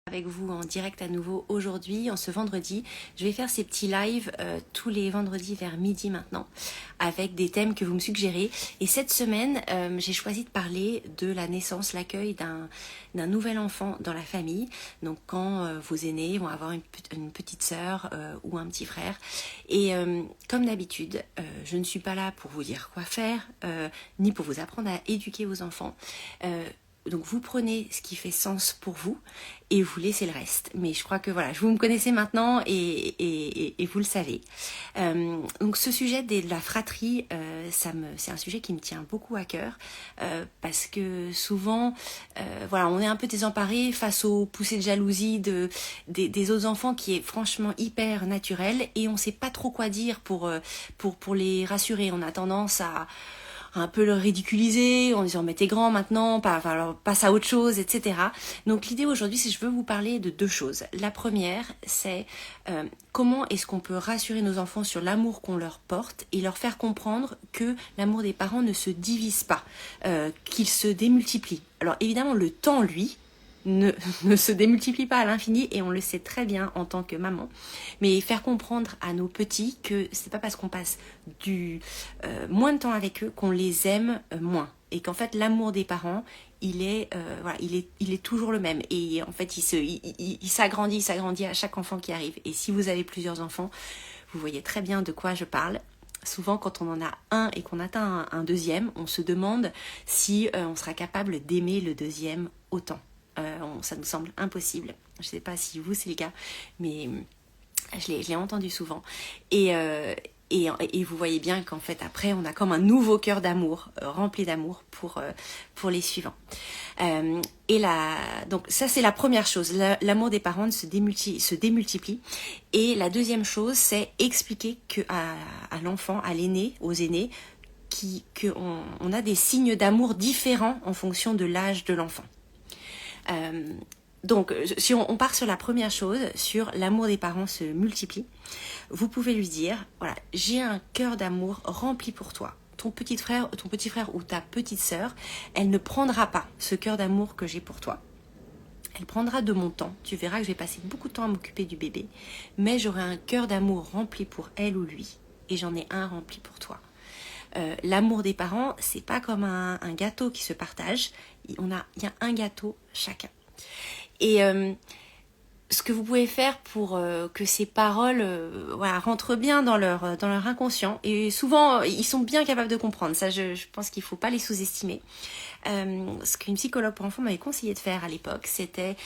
Avec vous en direct à nouveau aujourd'hui, en ce vendredi. Je vais faire ces petits lives tous les vendredis vers midi maintenant, avec des thèmes que vous me suggérez. Et cette semaine, j'ai choisi de parler de la naissance, l'accueil d'un nouvel enfant dans la famille. Donc quand vos aînés vont avoir une petite sœur ou un petit frère. Et comme d'habitude, je ne suis pas là pour vous dire quoi faire, ni pour vous apprendre à éduquer vos enfants. Donc vous prenez ce qui fait sens pour vous et vous laissez le reste. Mais je crois que voilà, vous me connaissez maintenant et vous le savez. Donc ce sujet de la fratrie, c'est un sujet qui me tient beaucoup à cœur parce que souvent, voilà, on est un peu désemparé face aux poussées de jalousie des autres enfants qui est franchement hyper naturel et on ne sait pas trop quoi dire pour les rassurer. On a tendance à un peu le ridiculiser en disant mais t'es grand maintenant, alors passe à autre chose, etc. Donc l'idée aujourd'hui, c'est que je veux vous parler de deux choses. La première, c'est comment est-ce qu'on peut rassurer nos enfants sur l'amour qu'on leur porte et leur faire comprendre que l'amour des parents ne se divise pas, qu'il se démultiplie. Alors évidemment, le temps, lui, ne se démultiplie pas à l'infini et on le sait très bien en tant que maman. Mais faire comprendre à nos petits que c'est pas parce qu'on passe moins de temps avec eux qu'on les aime moins. Et qu'en fait l'amour des parents, il est toujours le même. Et en fait il s'agrandit à chaque enfant qui arrive. Et si vous avez plusieurs enfants, vous voyez très bien de quoi je parle. Souvent, quand on en a un et qu'on atteint un deuxième, on se demande si on sera capable d'aimer le deuxième autant. Ça nous semble impossible. Je ne sais pas si vous c'est le cas, mais je l'ai entendu souvent. Et vous voyez bien qu'en fait après on a comme un nouveau cœur d'amour, rempli d'amour pour les suivants. Donc ça c'est la première chose, l'amour des parents se démultiplie. Et la deuxième chose, c'est expliquer à l'enfant, à l'aîné, aux aînés, qu'on a des signes d'amour différents en fonction de l'âge de l'enfant. Donc, si on part sur la première chose, sur l'amour des parents se multiplie, vous pouvez lui dire, voilà, j'ai un cœur d'amour rempli pour toi. Ton petit frère ou ta petite sœur, elle ne prendra pas ce cœur d'amour que j'ai pour toi. Elle prendra de mon temps. Tu verras que je vais passer beaucoup de temps à m'occuper du bébé, mais j'aurai un cœur d'amour rempli pour elle ou lui, et j'en ai un rempli pour toi. L'amour des parents, c'est pas comme un gâteau qui se partage. Il y a un gâteau chacun. Et ce que vous pouvez faire pour que ces paroles rentrent bien dans leur inconscient, et souvent ils sont bien capables de comprendre, ça je pense qu'il ne faut pas les sous-estimer. Ce qu'une psychologue pour enfants m'avait conseillé de faire à l'époque, c'était